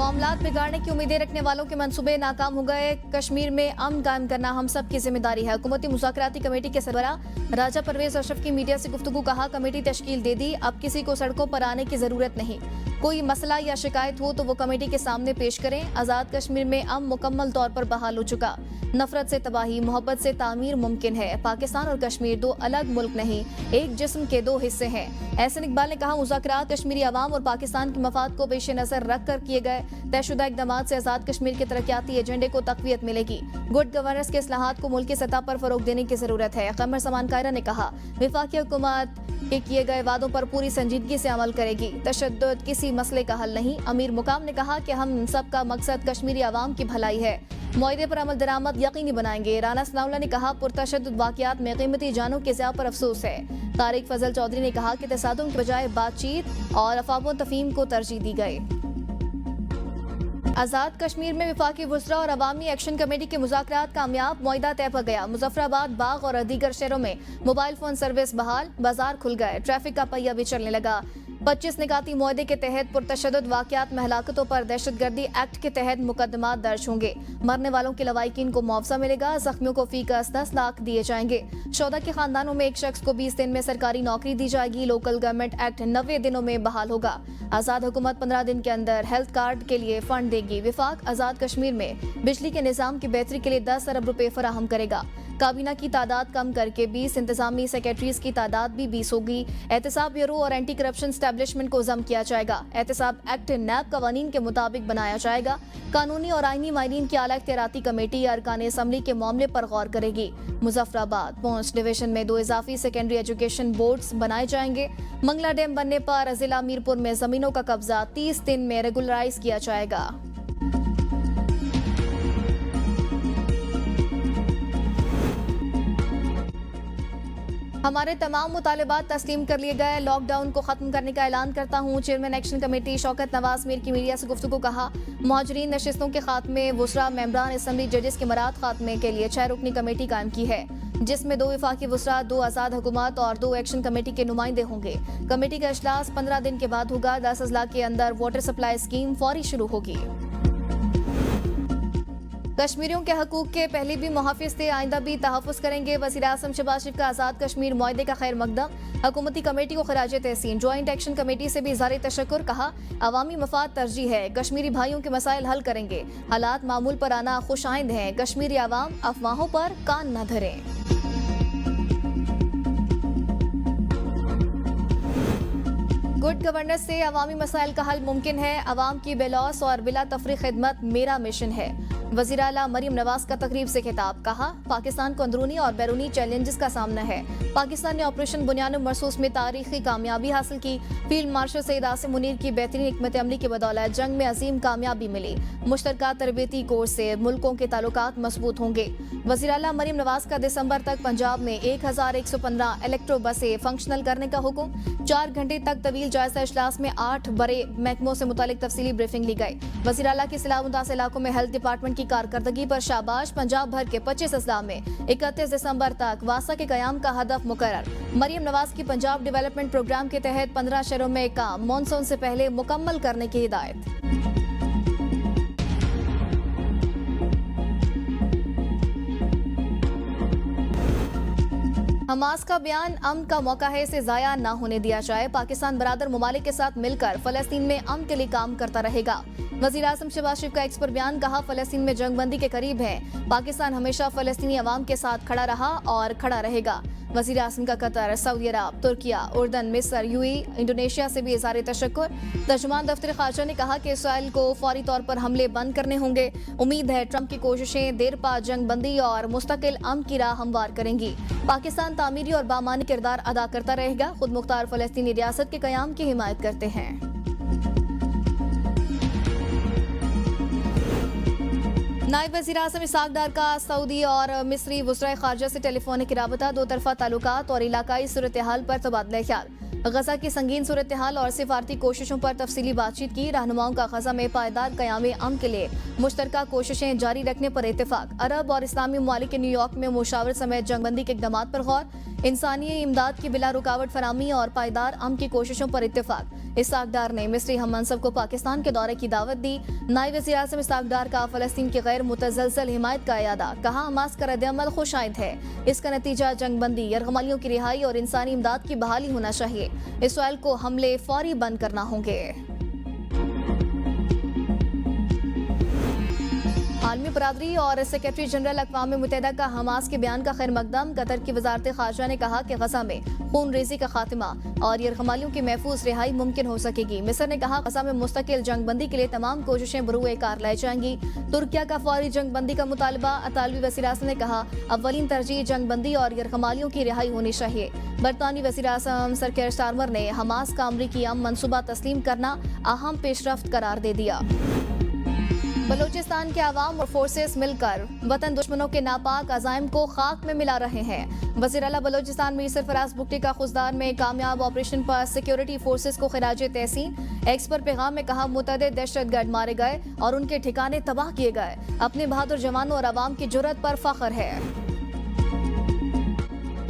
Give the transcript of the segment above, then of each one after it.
मामलात बिगाड़ने की उम्मीदें रखने वालों के मंसूबे नाकाम हो गए। कश्मीर में अमन कायम करना हम सब की जिम्मेदारी है। हुकूमती मुज़ाकराती कमेटी के सरबराह राजा परवेज अशरफ की मीडिया से गुफ्तगू। कहा, कमेटी तश्कील दे दी, अब किसी को सड़कों पर आने की जरूरत नहीं। कोई मसला या शिकायत हो तो वो कमेटी के सामने पेश करें। आजाद कश्मीर में अमन मुकम्मल तौर पर बहाल हो चुका। नफरत से तबाही, मोहब्बत से तामीर मुमकिन है। पाकिस्तान और कश्मीर दो अलग मुल्क नहीं, एक जिस्म के दो हिस्से हैं। एहसन इकबाल ने कहा, मुज़ाकरात कश्मीरी अवाम और पाकिस्तान के मफाद को पेश नजर रख कर किए गए तयशुदा इक़दामात से आजाद कश्मीर के तरक्याती एजेंडे को तक़वियत मिलेगी। गुड गवर्नेंस के इस्लाहात को मुल्क की सतह पर फरोग देने की जरूरत है। कमर समान कायरा ने कहा, वफाकी हुकूमत के किए गए वादों पर पूरी संजीदगी से अमल करेगी। तशद्दुद किसी मसले का हल नहीं। अमीर मुकाम ने कहा कि हम सबका मकसद कश्मीरी अवाम की भलाई है। मुआहदे पर अमल दरामद यकीनी बनाएंगे। राना सनाउल्लाह ने कहा, पुरतशद्दुद वाक़यात में कीमती जानों के ज़िया पर अफसोस है। तारिक फजल चौधरी ने कहा कि तसादुम के बजाय बातचीत और अफवाह तफहीम को तरजीह दी गई। आजाद कश्मीर में वफाकी वुज़रा और अवामी एक्शन कमेटी के मुज़ाकरात कामयाब, मुआहिदा तय पर गया। मुजफ्फराबाद, बाग और दीगर शहरों में मोबाइल फोन सर्विस बहाल, बाजार खुल गए, ट्रैफिक का पहिया भी चलने लगा। 25 निकाती मुआहदे के तहत पुरतशद्दुद वाक़यात में हलाकतों पर दहशतगर्दी एक्ट के तहत मुकदमात दर्ज होंगे। मरने वालों के लवाहिकीन को मुआवजा मिलेगा। जख्मियों को फी का 10 लाख दिए जाएंगे। शोदा के खानदानों में एक शख्स को 20 दिन में सरकारी नौकरी दी जाएगी। लोकल गवर्नमेंट एक्ट 90 दिनों में बहाल होगा। आजाद हुकूमत 15 दिन के अंदर हेल्थ कार्ड के लिए फंड देगी। विफाक आजाद कश्मीर में बिजली के निजाम की बेहतरी के लिए 10 अरब रुपए फराहम करेगा। काबीना की तादाद कम करके 20, इंतजामी सेक्रेटरीज की तादाद भी 20 होगी। एहतसाब ब्यूरो और एंटी करप्शन स्टैब्लिशमेंट को जम किया जाएगा। एहतसाब एक्ट नैब कवानीन के मुताबिक बनाया जाएगा। कानूनी और आईनी माहिरीन की आला इख्तियाराती कमेटी अरकान असम्बली के मामले पर गौर करेगी। मुजफ्फराबाद पौंछ डिवीजन में 2 इजाफी सेकेंडरी एजुकेशन बोर्ड्स बनाए जाएंगे। मंगला डैम बनने पर जिला मीरपुर में जमीनों का कब्जा 30 दिन में रेगुलराइज किया जाएगा। हमारे तमाम मुतालिबात तस्लीम कर लिए गए। लॉकडाउन को खत्म करने का ऐलान करता हूँ। Chairman action committee Shaukat Nawaz Mir की मीडिया से गुफ्तगू। कहा, मुहाजिरीन नशिस्तों के खात्मे, वुज़रा, मेंबरान असम्बली, जजेस के मराद खात्मे के लिए 6 रुकनी कमेटी कायम की है, जिसमें 2 वफाकी वुज़रा, 2 आज़ाद हुकूमत और 2 एक्शन कमेटी के नुमाइंदे होंगे। कमेटी का इजलास 15 दिन के बाद होगा। 10 अजला के अंदर वाटर सप्लाई स्कीम फौरी शुरू होगी। कश्मीरियों के हकूक के पहले भी मुहाफिज थे, आइंदा भी तहफ़्फ़ुज़ करेंगे। वज़ीर आज़म शहबाज शरीफ का आज़ाद कश्मीर मुआहदे का खैर मकदम। हुकूमती कमेटी को खराज तहसीन। ज्वाइंट एक्शन कमेटी से भी इज़हार तशक्कुर। कहा, अवामी मफाद तरजीह है, कश्मीरी भाइयों के मसाइल हल करेंगे। हालात मामूल पर आना खुश आइंद हैं। कश्मीरी अवाम अफवाहों पर कान न धरें। गुड गवर्नेंस से अवामी मसाइल का हल मुमकिन है। अवाम की बेलौस और बिला तफरीक खिदमत मेरा मिशन है। वज़ीर आला मरियम नवाज का तकरीब से खिताब। कहा, पाकिस्तान को अंदरूनी और बैरूनी चैलेंजेस का सामना है। पाकिस्तान ने ऑपरेशन बुनियाद मरसूस में तारीखी कामयाबी हासिल की। फील्ड मार्शल सईद आसिम मुनीर की बेहतरीन हिकमत अमली की बदौलत जंग में अजीम कामयाबी मिली। मुश्तरका तरबेती कोर्स से मुल्कों के ताल्लुकात मजबूत होंगे। वज़ीर आला मरियम नवाज का दिसंबर तक पंजाब में 1115 इलेक्ट्रो बसें फंक्शनल करने का हुक्म। 4 घंटे तक तवील जायजा इजलास में 8 बड़े महकमों से मुतालिक तफसीली ब्रीफिंग ली गई। वज़ीर आला की सलाह मुतासिर इलाकों में हेल्थ डिपार्टमेंट की कारकर्दगी पर शाबाश। पंजाब भर के 25 अजला में 31 दिसंबर तक वासा के कयाम का हदफ मुकर्रर। मरियम नवाज की पंजाब डेवलपमेंट प्रोग्राम के तहत 15 शहरों में काम मानसून से पहले मुकम्मल करने की हिदायत। हमास का बयान, अमन का मौका है, इसे जाया ना होने दिया जाए। पाकिस्तान बरादर ममालिक के साथ मिलकर फलस्तीन में अमन के लिए काम करता रहेगा। वज़ीर आज़म शहबाज शरीफ का एक्स पर बयान। कहा, फलस्तीन में जंगबंदी के करीब है। पाकिस्तान हमेशा फलस्तीनी अवाम के साथ खड़ा रहा और खड़ा रहेगा। वज़ीर आज़म का कतर, सऊदी अरब, तुर्किया, उर्दन, मिस्र, यूएई, इंडोनेशिया से भी इज़हार तशक्कुर। तर्जुमान दफ्तर खारजा ने कहा कि इसराइल को फौरी तौर पर हमले बंद करने होंगे। उम्मीद है ट्रंप की कोशिशें देर पा जंगबंदी और मुस्तकिल अमन की राह हमवार करेंगी। पाकिस्तान तामीरी और बामानी किरदार अदा करता रहेगा। खुद मुख्तार फलस्तीनी रियासत के कयाम की हिमायत करते हैं। नायब वज़ीर आज़म इसहाक डार का सऊदी और मिस्री वज़राए ख़ारजा से टेलीफोनिक राबता, दो तरफ़ा ताल्लुकात और इलाकाई सूरत हाल पर तबादला ख्याल, गजा की संगीन सूरत हाल और सिफारती कोशिशों पर तफसीली बातचीत की। रहनुमाओं का गजा में पायदार क़याम अमन के लिए मुश्तरका कोशिशें जारी रखने पर इत्तेफाक। अरब और इस्लामी ममालिक के न्यूयॉर्क में मुशावरत समेत जंगबंदी के इक़दामात पर गौर। इंसानी इमदाद की बिला रुकावट फराहमी और पायदार अमन की कोशिशों पर इत्तेफाक। इसहाक डार ने मिस्री हम मनसब को पाकिस्तान के दौरे की दावत दी। नायब वज़ीर आज़म इसहाक डार का फ़लस्तीन की गैर मुतज़लज़ल हिमायत का इयादा, कहा हमास का रद्द-ए-अमल खुशाइंद है। इसका नतीजा जंगबंदी, यरगमलियों की रिहाई और इंसानी इमदाद की बहाली होना चाहिए। इसराइल को हमले फौरी बंद करना होंगे। आलमी बरादरी और सेक्रेटरी जनरल अक़वाम मुत्तहिदा का हमास के बयान का खैर मकदम। कतर की वज़ारत ख़ारजा ने कहा कि गजा में खून रेजी का खात्मा और यरगमलियों की महफूज रिहाई मुमकिन हो सकेगी। मिस्र ने कहा गजा में मुस्तकिल जंगबंदी के लिए तमाम कोशिशें बरूए कार लाई जाएंगी। तुर्किया का फौरी जंगबंदी का मुतालबा। इतालवी वज़ीर आज़म ने कहा अव्वलीन तरजीह जंगबंदी और यरगमलियों की रिहाई होनी चाहिए। बरतानी वज़ीर आज़म सर केयर स्टारमर ने हमास का अमरीकी मनसूबा तस्लीम करना अहम पेशरफ्त करार दे दिया। बलोचिस्तान के अवाम और फोर्सेस मिलकर वतन दुश्मनों के नापाक अज़ाइम को खाक में मिला रहे हैं। वज़ीर आला बलोचिस्तान मीर सरफराज बुगटी का खुजदार में कामयाब ऑपरेशन पर सिक्योरिटी फोर्सेस को खिराज तहसीन। एक्स पर पैगाम में कहा मुतअद्दिद दहशतगर्द मारे गए और उनके ठिकाने तबाह किए गए। अपने बहादुर जवानों और अवाम की जुर्रत पर फख्र है।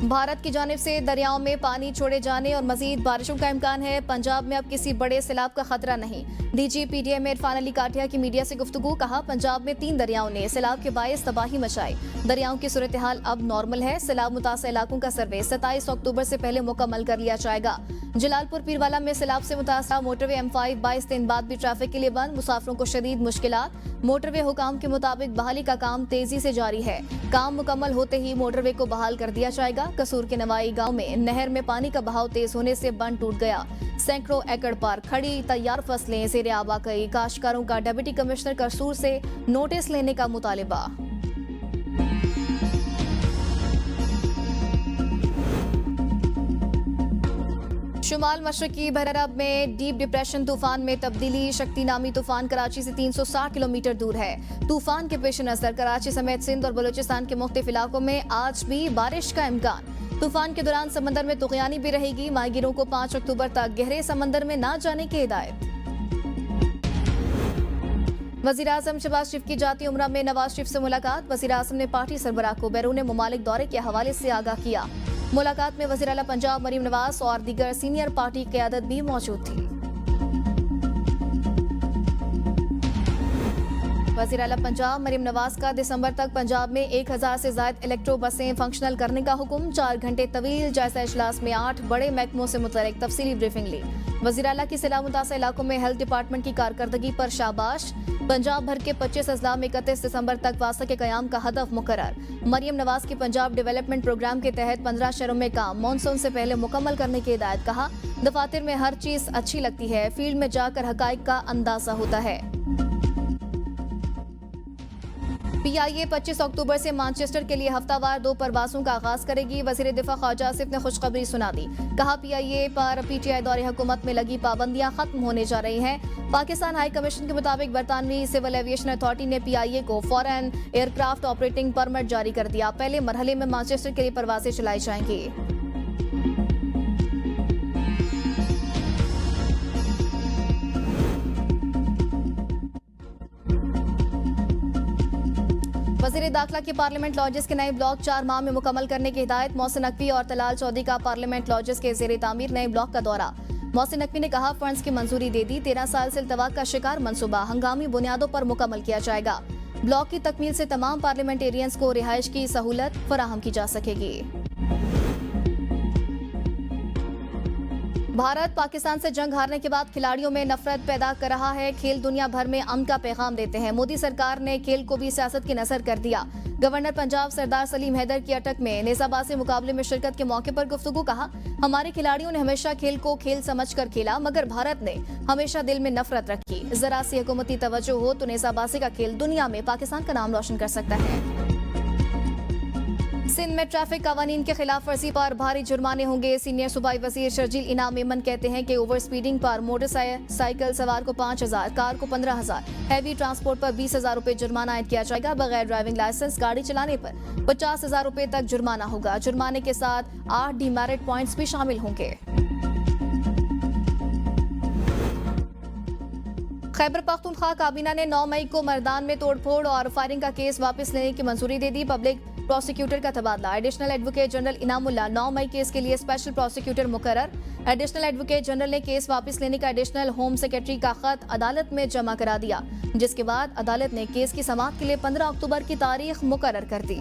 भारत की जानिब से दरियाओं में पानी छोड़े जाने और मजीद बारिशों का इम्कान है। पंजाब में अब किसी बड़े सैलाब का खतरा नहीं। डीजी पीडीएम इरफान अली काठिया की मीडिया से गुफ्तगू। कहा पंजाब में 3 दरियाओं ने सैलाब के बायस तबाही मचाई। दरियाओं की सूरत हाल अब नॉर्मल है। सैलाब मुतासर इलाकों का सर्वे 27 अक्टूबर से पहले मुकम्मल कर लिया जाएगा। जलालपुर पीरवाला में सैलाब से मुतासर मोटरवे M5 22 दिन बाद भी ट्रैफिक के लिए बंद। मुसाफिरों को शदीद मुश्किलात। मोटरवे हुकाम के मुताबिक बहाली का काम तेजी से जारी है। काम मुकम्मल होते ही मोटरवे को बहाल कर दिया जाएगा। कसूर के नवाई गांव में नहर में पानी का बहाव तेज होने से बंद टूट गया। सैकड़ों एकड़ पर खड़ी तैयार फसलें ज़ेरे आब आ गई। काश्तकारों का डिप्टी कमिश्नर कसूर से नोटिस लेने का मुतालिबा। शुमाल मशरकी बहर अरब में डीप डिप्रेशन तूफान में तब्दीली। शक्ति नामी तूफान कराची से 360 किलोमीटर दूर है। तूफान के पेश नजर कराची समेत सिंध और बलूचिस्तान के मुख्तलिफ इलाकों में आज भी बारिश का इम्कान। तूफान के दौरान समंदर में तुग़यानी भी रहेगी। माहिरों को 5 अक्टूबर तक गहरे समंदर में न जाने की हिदायत। वज़ीर आज़म शहबाज शरीफ की जाती उम्रा में नवाज शरीफ से मुलाकात। वज़ीर आज़म ने पार्टी सरबराह को बैरून ममालिक दौरे के हवाले से आगाह किया। मुलाकात में वज़ीर आला पंजाब मरीम नवाज और दीगर सीनियर पार्टी क़यादत भी मौजूद थी। वज़ीर आला पंजाब मरीम नवाज का दिसंबर तक पंजाब में 1000 से ज़ायद इलेक्ट्रो बसें फंक्शनल करने का हुक्म। 4 घंटे तवील जायजा इजलास में 8 बड़े महकमों से मुतल्लिक तफसीली ब्रीफिंग ली। वज़ीर आला की सैलाब मुतासर इलाकों में हेल्थ डिपार्टमेंट की कारकर्दगी पर शाबाश। पंजाब भर के 25 अजला में 31 दिसंबर तक वासा के क़याम का हदफ मुकर्रर। मरियम नवाज की पंजाब डेवलपमेंट प्रोग्राम के तहत 15 शहरों में काम मानसून से पहले मुकम्मल करने की हिदायत। कहा दफातर में हर चीज अच्छी लगती है, फील्ड में जाकर हकाइक का अंदाजा होता है। PIA 25 अक्टूबर से मैनचेस्टर के लिए हफ्तावार 2 परवासों का आगाज करेगी। वज़ीर दिफा ख्वाजा आसिफ ने खुशखबरी सुना दी। कहा PIA पर PTI दौरे हुकूमत में लगी पाबंदियां खत्म होने जा रही हैं। पाकिस्तान हाई कमीशन के मुताबिक बरतानवी सिविल एविएशन अथॉरिटी ने PIA को फॉरेन एयरक्राफ्ट ऑपरेटिंग परमिट जारी कर दिया। पहले मरहले में मैनचेस्टर के लिए परवासें चलाई जाएंगी। वज़ीर दाखिला की पार्लियामेंट लॉजेस के नए ब्लॉक 4 माह में मुकम्मल करने की हिदायत। मोहसिन नकवी और तलाल चौधरी का पार्लियामेंट लॉजेस के ज़ेरे तामीर नए ब्लॉक का दौरा। मोहसिन नकवी ने कहा फंड्स की मंजूरी दे दी। 13 साल से इल्तवा का शिकार मंसूबा हंगामी बुनियादों पर मुकम्मल किया जाएगा। ब्लॉक की तकमील से तमाम पार्लियामेंटेरियंस को रिहाइश की सहूलत फराहम की जा सकेगी। भारत पाकिस्तान से जंग हारने के बाद खिलाड़ियों में नफरत पैदा कर रहा है। खेल दुनिया भर में अमन का पैगाम देते हैं। मोदी सरकार ने खेल को भी सियासत की नजर कर दिया। गवर्नर पंजाब सरदार सलीम हैदर की अटक में नेजाबाजी मुकाबले में शिरकत के मौके पर गुफ्तगू। कहा हमारे खिलाड़ियों ने हमेशा खेल को खेल समझकर खेला, मगर भारत ने हमेशा दिल में नफरत रखी। जरा सी हुकूमती तवज्जो हो तो नेजाबाजी का खेल दुनिया में पाकिस्तान का नाम रोशन कर सकता है। सिंध में ट्रैफिक कानून के खिलाफ वर्जी पर भारी जुर्माने होंगे। सीनियर सूबाई वजीर शर्जील इनाम मेमन कहते हैं कि ओवर स्पीडिंग पर मोटरसाइकिल सवार को 5,000, कार को 15,000, हैवी ट्रांसपोर्ट पर 20,000 रुपए जुर्माना आयद किया जाएगा। बगैर ड्राइविंग लाइसेंस गाड़ी चलाने पर 50,000 रुपए तक जुर्माना होगा। जुर्माने के साथ 8 डीमेरिट पॉइंट्स भी शामिल होंगे। खैबर पख्तूनख्वा काबीना ने 9 मई को मर्दान में तोड़फोड़ और फायरिंग का केस वापस लेने की मंजूरी दे दी। पब्लिक प्रोसिक्यूटर का तबादला। एडिशनल एडवोकेट जनरल इनामुल्लाह 9 मई केस के लिए स्पेशल प्रोसिक्यूटर मुकर्रर। एडिशनल एडवोकेट जनरल ने केस वापस लेने का एडिशनल होम सेक्रेटरी का खत अदालत में जमा करा दिया, जिसके बाद अदालत ने केस की समाअत के लिए 15 अक्टूबर की तारीख मुकर्रर कर दी।